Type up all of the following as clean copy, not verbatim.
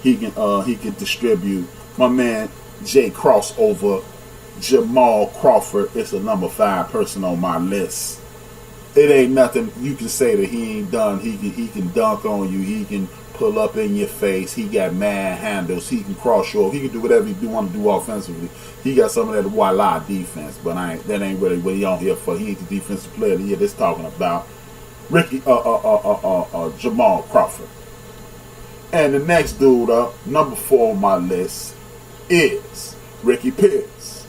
he can distribute. My man Jay Crossover, Jamal Crawford is the number 5 person on my list. It ain't nothing you can say that he ain't done. He can dunk on you. He can pull up in your face. He got man handles. He can cross you over. He can do whatever you want to do offensively. He got some of that voila defense, but that ain't really what he on here for. He ain't the defensive player of the year. That's talking about Jamal Crawford. And the next dude up, number 4 on my list, is Ricky Pierce.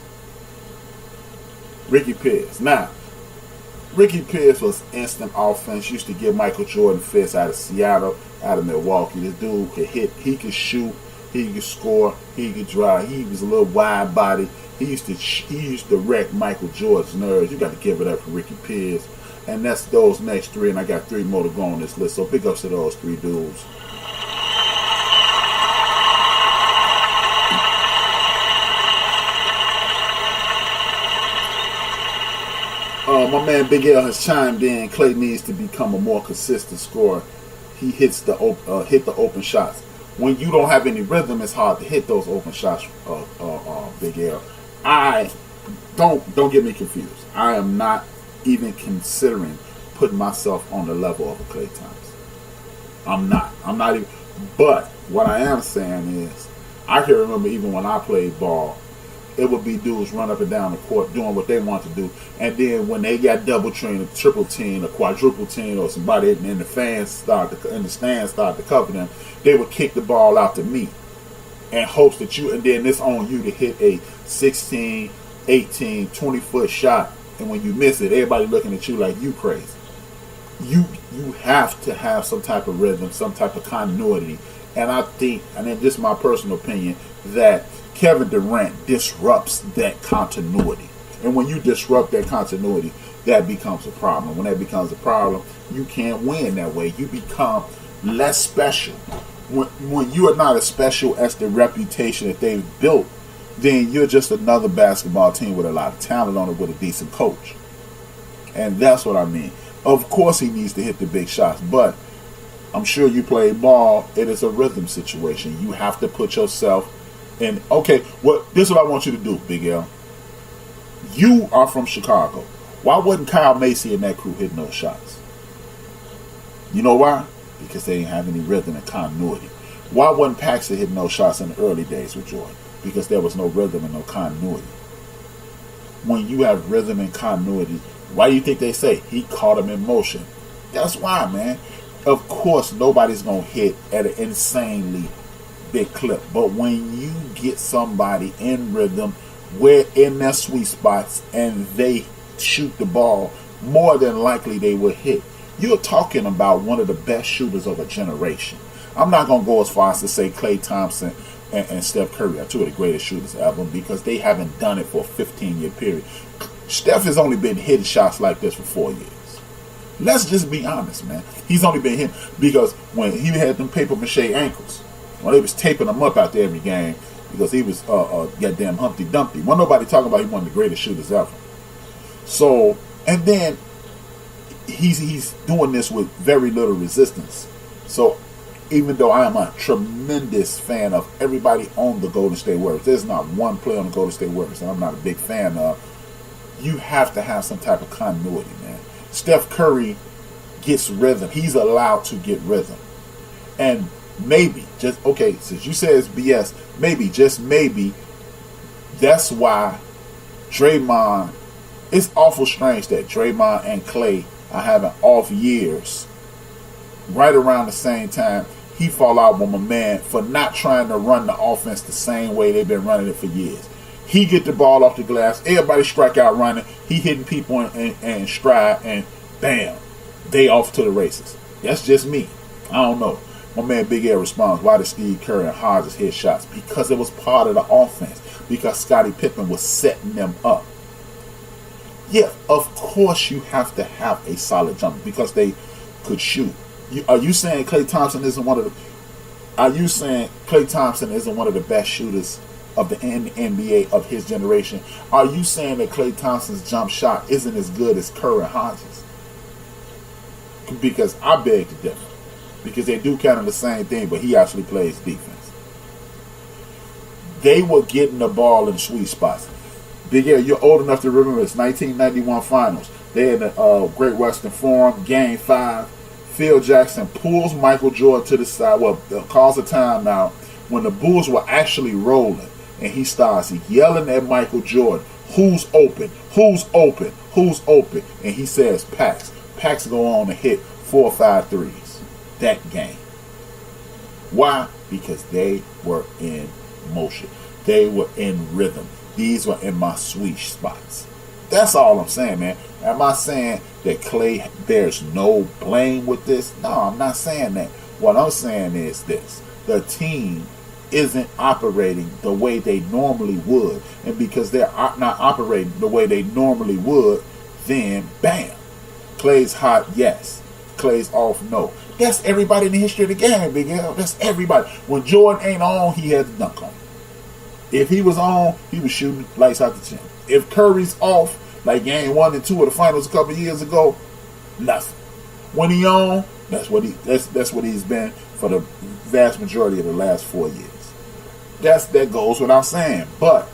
Ricky Pierce. Now, Ricky Pierce was instant offense. Used to give Michael Jordan fits out of Seattle, out of Milwaukee. This dude could hit. He could shoot. He could score. He could drive. He was a little wide body. He used to wreck Michael Jordan's nerves. You got to give it up for Ricky Pierce. And that's those next 3, and I got 3 more to go on this list. So big ups to those 3 dudes. My man Big L has chimed in. Klay needs to become a more consistent scorer. He hit the open shots. When you don't have any rhythm, it's hard to hit those open shots. Big L. Don't get me confused. I am not even considering putting myself on the level of a Klay Thompson. I'm not even. But what I am saying is, I can remember even when I played ball, it would be dudes run up and down the court doing what they want to do, and then when they got double teamed, a triple teamed, a quadruple teamed, or somebody in the stands started to cover them, they would kick the ball out to me and hopes that and then it's on you to hit a 16, 18, 20-foot shot, and when you miss it, everybody looking at you like you crazy. You have to have some type of rhythm, some type of continuity, and I think, and then just my personal opinion, that Kevin Durant disrupts that continuity. And when you disrupt that continuity, that becomes a problem. When that becomes a problem, you can't win that way. You become less special. When you are not as special as the reputation that they've built, then you're just another basketball team with a lot of talent on it with a decent coach. And that's what I mean. Of course he needs to hit the big shots, but I'm sure you play ball. It is a rhythm situation. You have to put yourself in. Okay, this is what I want you to do, Big L. You are from Chicago. Why wasn't Kyle Macy and that crew hitting those shots? You know why? Because they didn't have any rhythm and continuity. Why wasn't Paxson hitting those shots in the early days with Jordan? Because there was no rhythm and no continuity. When you have rhythm and continuity, why do you think they say he caught him in motion? That's why, man. Of course, nobody's going to hit at an insanely big clip. But when you get somebody in rhythm, where in their sweet spots, and they shoot the ball, more than likely they will hit. You're talking about one of the best shooters of a generation. I'm not going to go as far as to say Klay Thompson and Steph Curry are 2 of the greatest shooters ever, because they haven't done it for a 15-year period. Steph has only been hitting shots like this for 4 years. Let's just be honest, man. He's only been hitting because when he had them paper mache ankles, when they was taping him up out there every game, because he was goddamn Humpty Dumpty. Wasn't nobody talking about he one of the greatest shooters ever. So, and then he's doing this with very little resistance. So, even though I am a tremendous fan of everybody on the Golden State Warriors, there's not one player on the Golden State Warriors that I'm not a big fan of. You have to have some type of continuity, man. Steph Curry gets rhythm. He's allowed to get rhythm. And maybe, since you say it's BS, maybe, just maybe, that's why Draymond, it's awful strange that Draymond and Klay are having off years right around the same time. He fall out with my man for not trying to run the offense the same way they've been running it for years. He get the ball off the glass, everybody strike out running, he hitting people in stride, and bam, they off to the races. That's just me. I don't know. My man Big Air responds, why did Steve Kerr and Hodges hit shots? Because it was part of the offense. Because Scottie Pippen was setting them up. Yeah, of course you have to have a solid jumper because they could shoot. Are you saying Klay Thompson isn't one of the best shooters of the NBA of his generation? Are you saying that Klay Thompson's jump shot isn't as good as Kerr and Hodges? Because I beg to differ. Because they do kind of the same thing, but he actually plays defense. they were getting the ball in sweet spots. Big Air, you're old enough to remember it's 1991 finals. They're in the Great Western Forum, Game 5. Phil Jackson pulls Michael Jordan to the side, calls a timeout when the Bulls were actually rolling. And he starts yelling at Michael Jordan, who's open, who's open, who's open? And he says Pax. Pax go on to hit 4 or 5 threes that game. Why? Because they were in motion. They were in rhythm. These were in my sweet spots. That's all I'm saying, man. Am I saying that Klay bears no blame with this? No, I'm not saying that. What I'm saying is this. The team isn't operating the way they normally would. And because they're not operating the way they normally would, then bam. Klay's hot, yes. Klay's off, no. That's everybody in the history of the game, Big L. That's everybody. When Jordan ain't on, he had to dunk on him. If he was on, he was shooting lights out the chin. If Curry's off, like game 1 and 2 of the finals a couple years ago, nothing. When he on, that's what he's been for the vast majority of the last 4 years. That goes without saying. But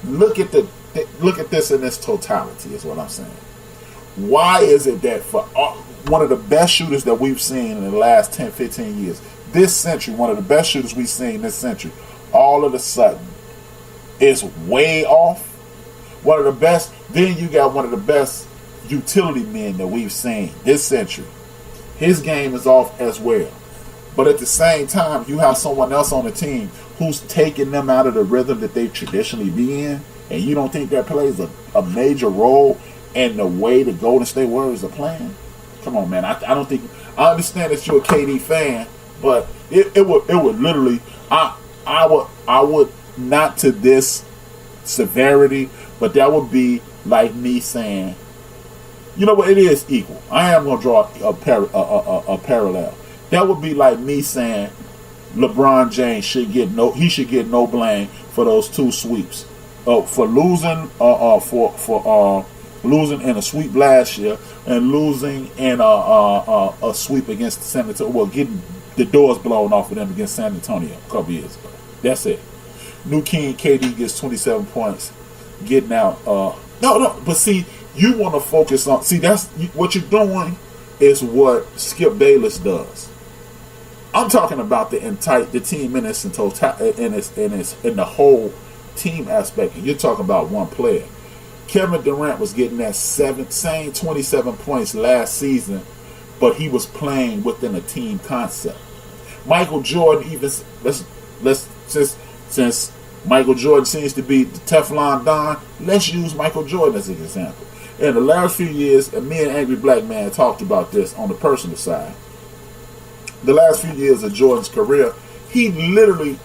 look at this in its totality is what I'm saying. Why is it that for one of the best shooters that we've seen in the last 10, 15 years, this century, one of the best shooters we've seen this century, all of a sudden is way off? One of the best, then you got one of the best utility men that we've seen this century. His game is off as well. But at the same time, you have someone else on the team who's taking them out of the rhythm that they traditionally be in, and you don't think that plays a major role in the way the Golden State Warriors are playing? Come on, man. I don't think, I understand that you're a KD fan, but it would literally, I would not to this severity, but that would be like me saying, you know what, it is equal. I am going to draw a parallel. That would be like me saying LeBron James should get no blame for those 2 sweeps. For losing losing in a sweep last year and losing in a sweep against San Antonio. Well, getting the doors blown off of them against San Antonio a couple years ago. That's it. New King KD gets 27 points. Getting out. No. But see, you want to focus on. See, that's what you're doing is what Skip Bayless does. I'm talking about the team in its in the whole team aspect. And you're talking about one player. Kevin Durant was getting that same 27 points last season, but he was playing within a team concept. Michael Jordan, even since Michael Jordan seems to be the Teflon Don, let's use Michael Jordan as an example. In the last few years, and me and Angry Black Man talked about this on the personal side. The last few years of Jordan's career, he literally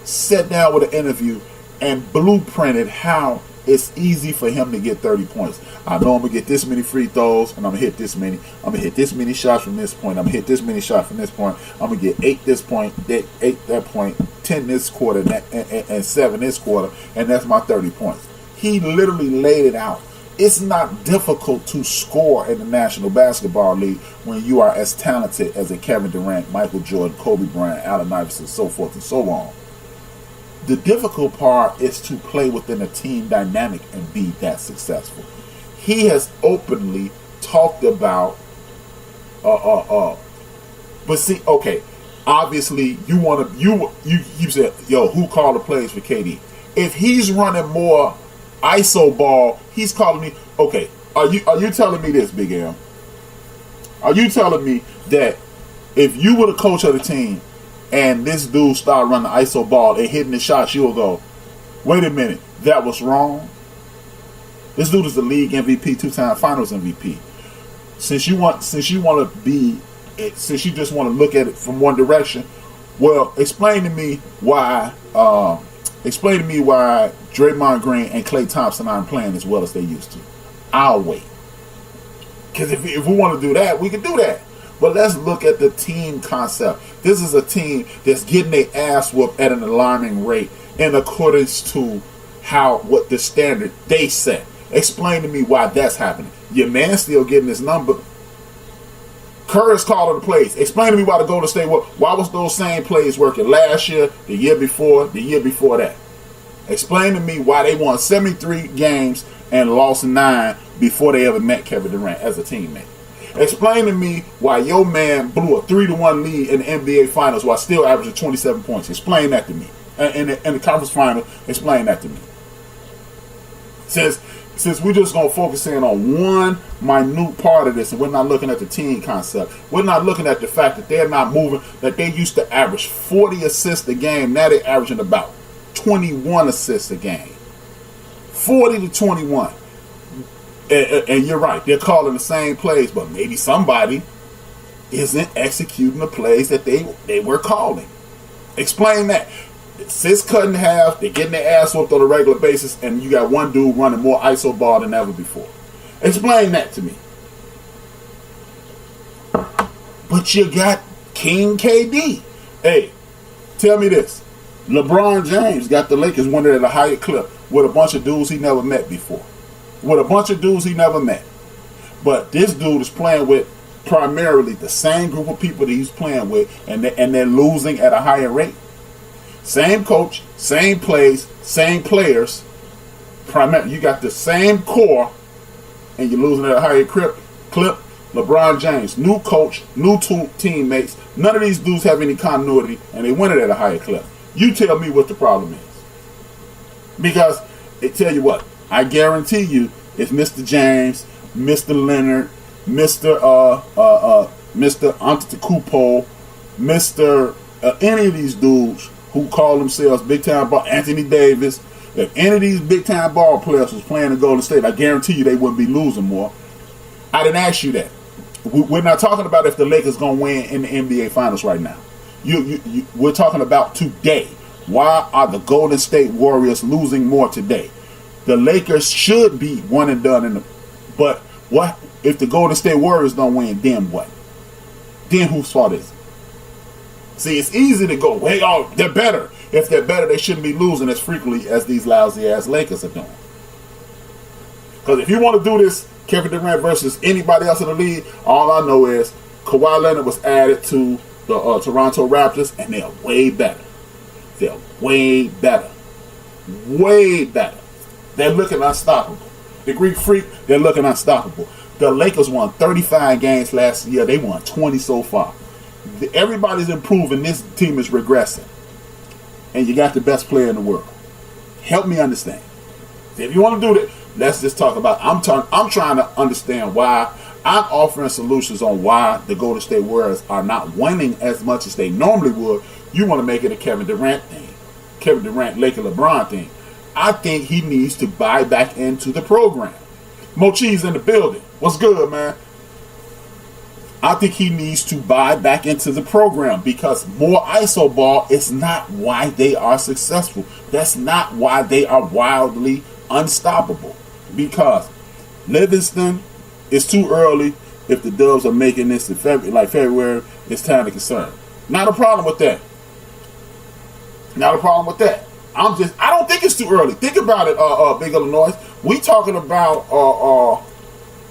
sat down with an interview and blueprinted how it's easy for him to get 30 points. I know I'm going to get this many free throws, and I'm going to hit this many. I'm going to hit this many shots from this point. I'm going to hit this many shots from this point. I'm going to get 8 this point, 8 that point, 10 this quarter, and 7 this quarter, and that's my 30 points. He literally laid it out. It's not difficult to score in the National Basketball League when you are as talented as a Kevin Durant, Michael Jordan, Kobe Bryant, Allen Iverson, so forth and so on. The difficult part is to play within a team dynamic and be that successful. He has openly talked about, but see, okay, obviously you said, yo, who called the plays for KD? If he's running more ISO ball, he's calling me. Okay, are you telling me this, Big M? Are you telling me that if you were the coach of the team and this dude started running the ISO ball and hitting the shots, you'll go, wait a minute, that was wrong? This dude is the league MVP, 2-time finals MVP. Since you just want to look at it from one direction, well, explain to me why Draymond Green and Klay Thompson aren't playing as well as they used to. I'll wait. Because if we want to do that, we can do that. But let's look at the team concept. This is a team that's getting their ass whooped at an alarming rate in accordance to what the standard they set. Explain to me why that's happening. Your man's still getting his number. Curry's calling the plays. Explain to me why the Golden State why was those same plays working last year, the year before that? Explain to me why they won 73 games and lost 9 before they ever met Kevin Durant as a teammate. Explain to me why your man blew a 3-1 lead in the NBA Finals while still averaging 27 points. Explain that to me. In the conference final, explain that to me. Since we're just going to focus in on one minute part of this, and we're not looking at the team concept, we're not looking at the fact that they're not moving, that they used to average 40 assists a game. Now they're averaging about 21 assists a game. 40 to 21. And you're right, they're calling the same plays, but maybe somebody isn't executing the plays that they were calling. Explain that. Sis cutting half, they're getting their ass whooped on a regular basis, and you got one dude running more ISO ball than ever before. Explain that to me. But you got King KD. Hey, tell me this. LeBron James got the Lakers winning at a higher clip with a bunch of dudes he never met before. With a bunch of dudes he never met. But this dude is playing with primarily the same group of people that he's playing with, and they're losing at a higher rate. Same coach, same plays, same players. You got the same core, and you're losing at a higher clip. LeBron James, new coach, new teammates. None of these dudes have any continuity, and they win it at a higher clip. You tell me what the problem is. Because, tell you what, I guarantee you, it's Mr. James, Mr. Leonard, Mr. Antetokounmpo, Mr. Any of these dudes who call themselves big-time ball, Anthony Davis. If any of these big-time ball players was playing in Golden State, I guarantee you they wouldn't be losing more. I didn't ask you that. We're not talking about if the Lakers going to win in the NBA Finals right now. We're talking about today. Why are the Golden State Warriors losing more today? The Lakers should be one and done. But what if the Golden State Warriors don't win? Then what? Then whose fault is it? See, it's easy to go, hey, oh, they're better. If they're better, they shouldn't be losing as frequently as these lousy-ass Lakers are doing. Because if you want to do this, Kevin Durant versus anybody else in the league, all I know is Kawhi Leonard was added to the Toronto Raptors, and they're way better. They're way better. Way better. They're looking unstoppable. The Greek Freak, they're looking unstoppable. The Lakers won 35 games last year. They won 20 so far. Everybody's improving. This team is regressing. And you got the best player in the world. Help me understand. If you want to do that, let's just talk about I'm trying to understand why. I'm offering solutions on why the Golden State Warriors are not winning as much as they normally would. You want to make it a Kevin Durant thing. Kevin Durant, Laker, LeBron thing. I think he needs to buy back into the program. Mochi's in the building. What's good, man? I think he needs to buy back into the program because more ISO ball is not why they are successful. That's not why they are wildly unstoppable. Because Livingston, it's too early. If the Dubs are making this in February, it's time to concern. Not a problem with that. Not a problem with that. I don't think it's too early. Think about it, Big Illinois. We talking about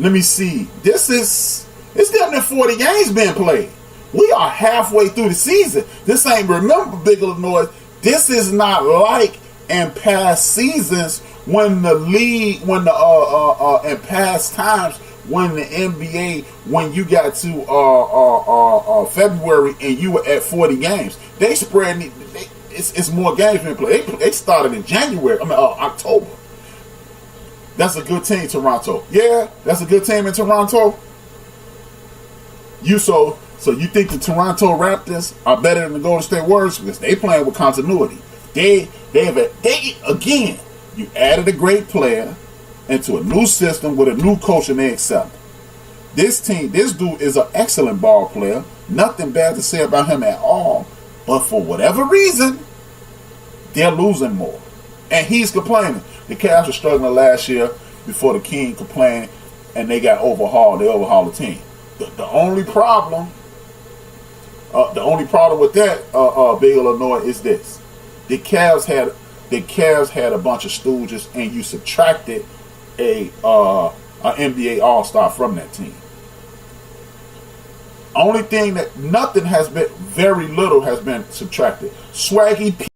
let me see. It's damn near 40 games being played. We are halfway through the season. This ain't, remember, Big Illinois, this is not like in past seasons when the league, in past times when the NBA, when you got to February and you were at 40 games. They spread, it's more games being played. They started in October. That's a good team, Toronto. Yeah, that's a good team in Toronto. So you think the Toronto Raptors are better than the Golden State Warriors because they playing with continuity. They again, you added a great player into a new system with a new coach and they excel. This dude is an excellent ball player. Nothing bad to say about him at all. But for whatever reason, they're losing more. And he's complaining. The Cavs were struggling last year before the King complained and they got overhauled. They overhauled the team. The only problem with that, Big Illinois, is this: the Cavs had a bunch of stooges, and you subtracted an NBA All-Star from that team. Only thing that very little has been subtracted. Swaggy P